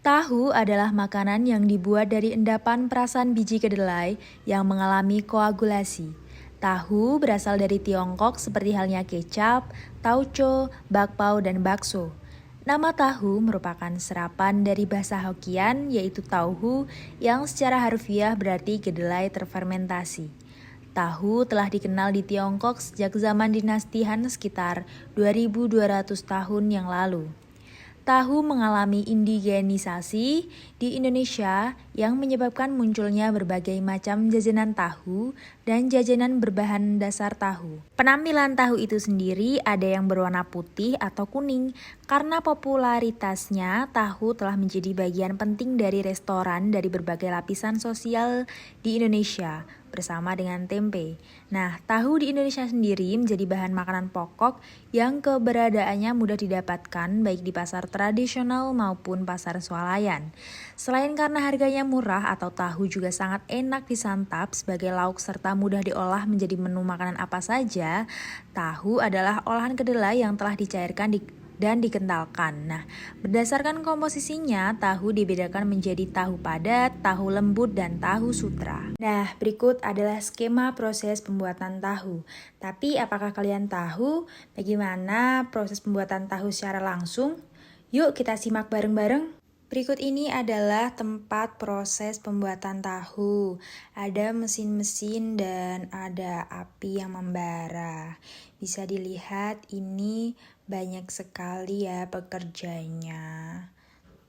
Tahu adalah makanan yang dibuat dari endapan perasan biji kedelai yang mengalami koagulasi. Tahu berasal dari Tiongkok seperti halnya kecap, tauco, bakpao, dan bakso. Nama tahu merupakan serapan dari bahasa Hokkien yaitu tauhu yang secara harfiah berarti kedelai terfermentasi. Tahu telah dikenal di Tiongkok sejak zaman dinasti Han sekitar 2200 tahun yang lalu. Tahu mengalami indigenisasi di Indonesia yang menyebabkan munculnya berbagai macam jajanan tahu dan jajanan berbahan dasar tahu. Penampilan tahu itu sendiri ada yang berwarna putih atau kuning. Karena popularitasnya, tahu telah menjadi bagian penting dari restoran dari berbagai lapisan sosial di Indonesia bersama dengan tempe. Nah, tahu di Indonesia sendiri menjadi bahan makanan pokok yang keberadaannya mudah didapatkan baik di pasar tradisional maupun pasar swalayan. Selain karena harganya murah atau tahu juga sangat enak disantap sebagai lauk serta mudah diolah menjadi menu makanan apa saja, tahu adalah olahan kedelai yang telah dicairkan dan dikentalkan. Nah, berdasarkan komposisinya, tahu dibedakan menjadi tahu padat, tahu lembut, dan tahu sutra. Nah, berikut adalah skema proses pembuatan tahu. Tapi apakah kalian tahu bagaimana proses pembuatan tahu secara langsung? Yuk kita simak bareng-bareng. Berikut ini adalah tempat proses pembuatan tahu. Ada mesin-mesin dan ada api yang membara. Bisa dilihat ini banyak sekali ya pekerjanya.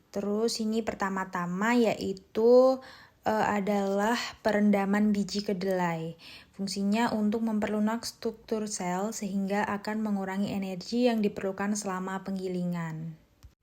Terus ini pertama-tama yaitu adalah perendaman biji kedelai. Fungsinya untuk memperlunak struktur sel sehingga akan mengurangi energi yang diperlukan selama penggilingan.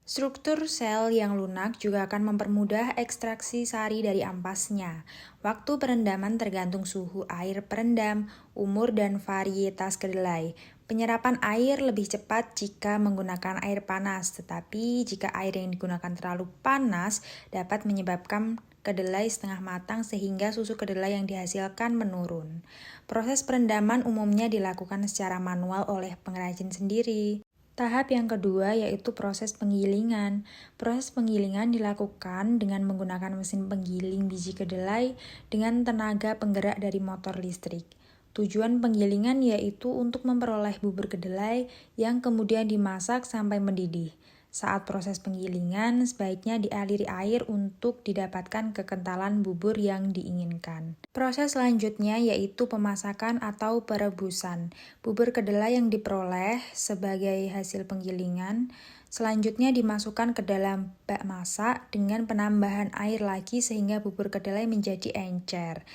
Struktur sel yang lunak juga akan mempermudah ekstraksi sari dari ampasnya. Waktu perendaman tergantung suhu air perendam, umur, dan varietas kedelai. Penyerapan air lebih cepat jika menggunakan air panas, tetapi jika air yang digunakan terlalu panas dapat menyebabkan kedelai setengah matang sehingga susu kedelai yang dihasilkan menurun. Proses perendaman umumnya dilakukan secara manual oleh pengrajin sendiri. Tahap yang kedua yaitu proses penggilingan. Proses penggilingan dilakukan dengan menggunakan mesin penggiling biji kedelai dengan tenaga penggerak dari motor listrik. Tujuan penggilingan yaitu untuk memperoleh bubur kedelai yang kemudian dimasak sampai mendidih. Saat proses penggilingan, sebaiknya dialiri air untuk didapatkan kekentalan bubur yang diinginkan. Proses selanjutnya yaitu pemasakan atau perebusan. Bubur kedelai yang diperoleh sebagai hasil penggilingan selanjutnya dimasukkan ke dalam bak masak dengan penambahan air lagi sehingga bubur kedelai menjadi encer.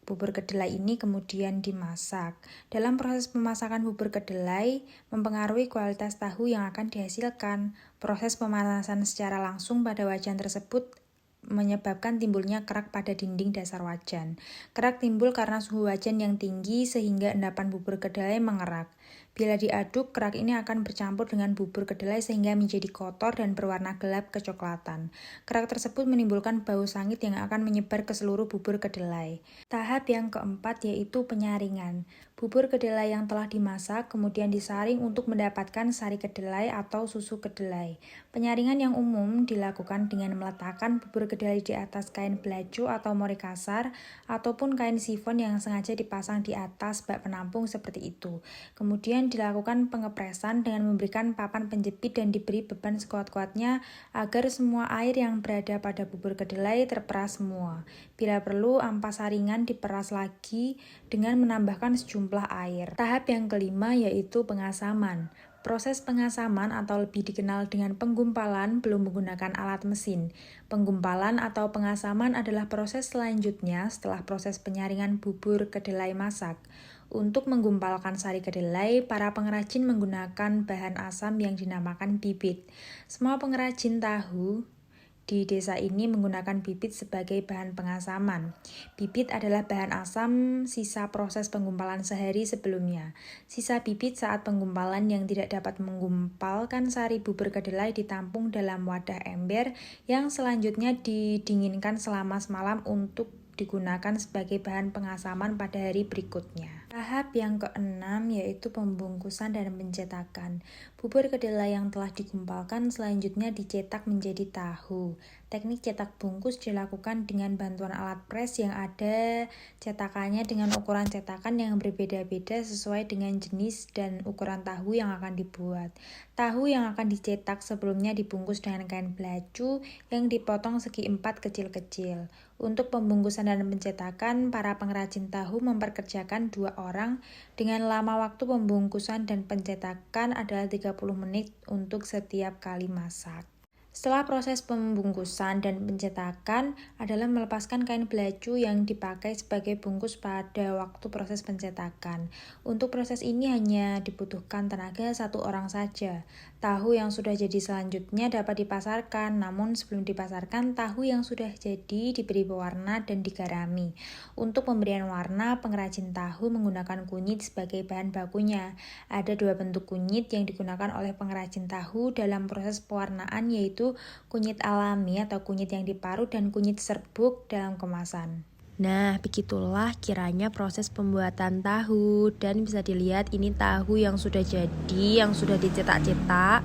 Bubur kedelai ini kemudian dimasak. Dalam proses pemasakan bubur kedelai mempengaruhi kualitas tahu yang akan dihasilkan. Proses pemanasan secara langsung pada wajan tersebut menyebabkan timbulnya kerak pada dinding dasar wajan. Kerak timbul karena suhu wajan yang tinggi sehingga endapan bubur kedelai mengerak. Bila diaduk, kerak ini akan bercampur dengan bubur kedelai sehingga menjadi kotor dan berwarna gelap kecoklatan. Kerak tersebut menimbulkan bau sangit yang akan menyebar ke seluruh bubur kedelai. Tahap yang keempat yaitu penyaringan. Bubur kedelai yang telah dimasak kemudian disaring untuk mendapatkan sari kedelai atau susu kedelai. Penyaringan yang umum dilakukan dengan meletakkan bubur kedelai di atas kain belacu atau mori kasar ataupun kain sifon yang sengaja dipasang di atas bak penampung seperti itu. Kemudian dilakukan pengepresan dengan memberikan papan penjepit dan diberi beban sekuat-kuatnya agar semua air yang berada pada bubur kedelai terperas semua. Bila perlu, ampas saringan diperas lagi dengan menambahkan sejumlah air. Tahap yang kelima yaitu pengasaman. Proses pengasaman atau lebih dikenal dengan penggumpalan belum menggunakan alat mesin. Penggumpalan atau pengasaman adalah proses selanjutnya setelah proses penyaringan bubur kedelai masak. Untuk menggumpalkan sari kedelai, para pengrajin menggunakan bahan asam yang dinamakan bibit. Semua pengrajin tahu di desa ini menggunakan bibit sebagai bahan pengasaman. Bibit adalah bahan asam sisa proses penggumpalan sehari sebelumnya. Sisa bibit saat penggumpalan yang tidak dapat menggumpalkan sari bubur kedelai ditampung dalam wadah ember yang selanjutnya didinginkan selama semalam untuk digunakan sebagai bahan pengasaman pada hari berikutnya. Tahap yang keenam yaitu pembungkusan dan pencetakan. Bubur kedelai yang telah digumpalkan selanjutnya dicetak menjadi tahu. Teknik cetak bungkus dilakukan dengan bantuan alat pres yang ada cetakannya dengan ukuran cetakan yang berbeda-beda sesuai dengan jenis dan ukuran tahu yang akan dibuat. Tahu yang akan dicetak sebelumnya dibungkus dengan kain belacu yang dipotong segi empat kecil-kecil. Untuk pembungkusan dan pencetakan, para pengrajin tahu memperkerjakan 2 orang dengan lama waktu pembungkusan dan pencetakan adalah 30 menit untuk setiap kali masak. Setelah proses pembungkusan dan pencetakan adalah melepaskan kain belacu yang dipakai sebagai bungkus pada waktu proses pencetakan. Untuk proses ini hanya dibutuhkan tenaga 1 orang saja. Tahu yang sudah jadi selanjutnya dapat dipasarkan, namun sebelum dipasarkan, tahu yang sudah jadi diberi pewarna dan digarami. Untuk pemberian warna, pengrajin tahu menggunakan kunyit sebagai bahan bakunya. Ada 2 bentuk kunyit yang digunakan oleh pengrajin tahu dalam proses pewarnaan, yaitu kunyit alami atau kunyit yang diparut dan kunyit serbuk dalam kemasan. Nah, begitulah kiranya proses pembuatan tahu, dan bisa dilihat ini tahu yang sudah jadi, yang sudah dicetak-cetak.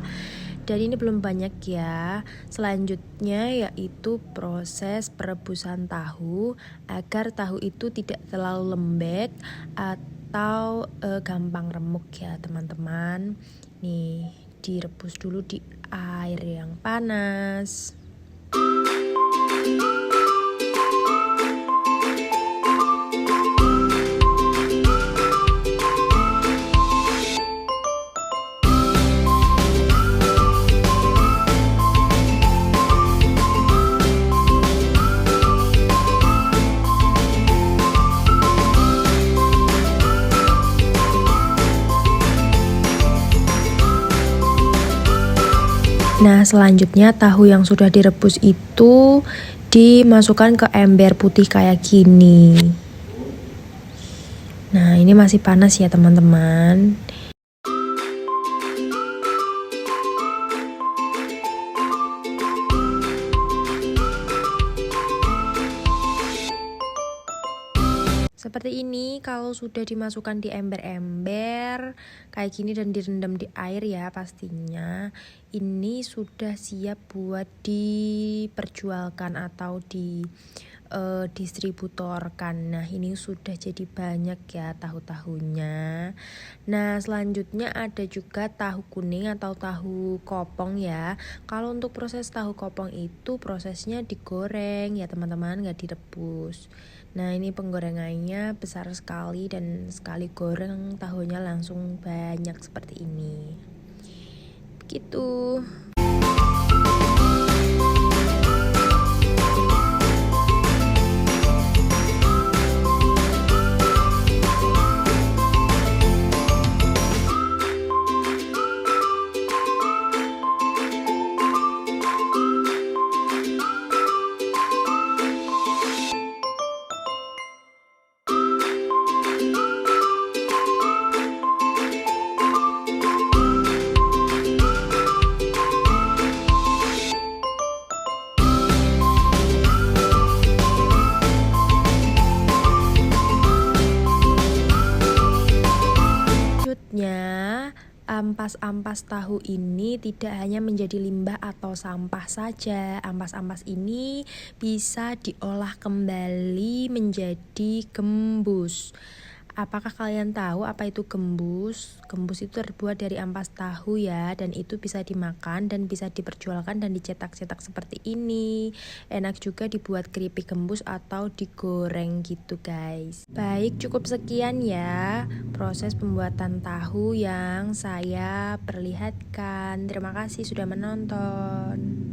Dan ini belum banyak ya. Selanjutnya yaitu proses perebusan tahu agar tahu itu tidak terlalu lembek atau gampang remuk ya teman-teman. Nih, direbus dulu di air yang panas. Nah, selanjutnya tahu yang sudah direbus itu dimasukkan ke ember putih kayak gini. Nah, ini masih panas ya teman-teman. Seperti ini kalau sudah dimasukkan di ember-ember kayak gini dan direndam di air ya pastinya. Ini sudah siap buat diperjualkan atau distributorkan. Nah, ini sudah jadi banyak ya tahu-tahunya. Nah, selanjutnya ada juga tahu kuning atau tahu kopong ya. Kalau untuk proses tahu kopong itu prosesnya digoreng ya teman-teman, nggak direbus. Nah, ini penggorengannya besar sekali dan sekali goreng tahunya langsung banyak seperti ini. Begitu. Ampas-ampas tahu ini tidak hanya menjadi limbah atau sampah saja. Ampas-ampas ini bisa diolah kembali menjadi gembus. Apakah kalian tahu apa itu gembus? Gembus itu terbuat dari ampas tahu ya, dan itu bisa dimakan dan bisa diperjualkan dan dicetak-cetak seperti ini. Enak juga dibuat keripik gembus atau digoreng gitu guys. Baik, cukup sekian ya proses pembuatan tahu yang saya perlihatkan. Terima kasih sudah menonton.